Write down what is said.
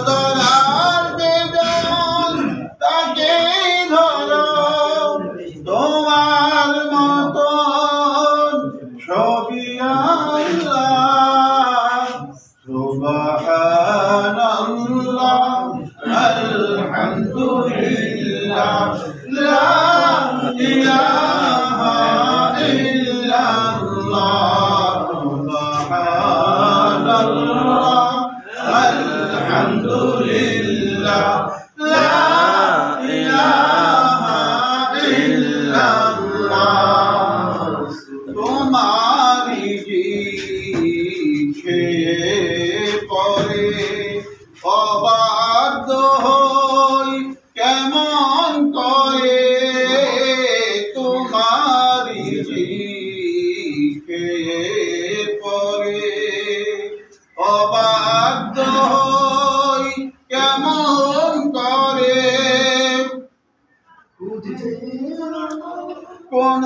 দয়ার বেদন তাকে ধরো, তোমার মতন সবই আল্লাহ। সুবহানাল্লাহ আলহামদুলিল্লাহ লা ইলাহা ইল্লাল্লাহ। সুবহানাল্লাহ আলহামদুলিল্লাহ লা ইলাহা ইল্লাল্লাহ। তোমারি খেয়ে পরে অবাধ্য হই কেমন করে, তোমারি খেয়ে পরে অবাধ্য হই কেমন করে। কোন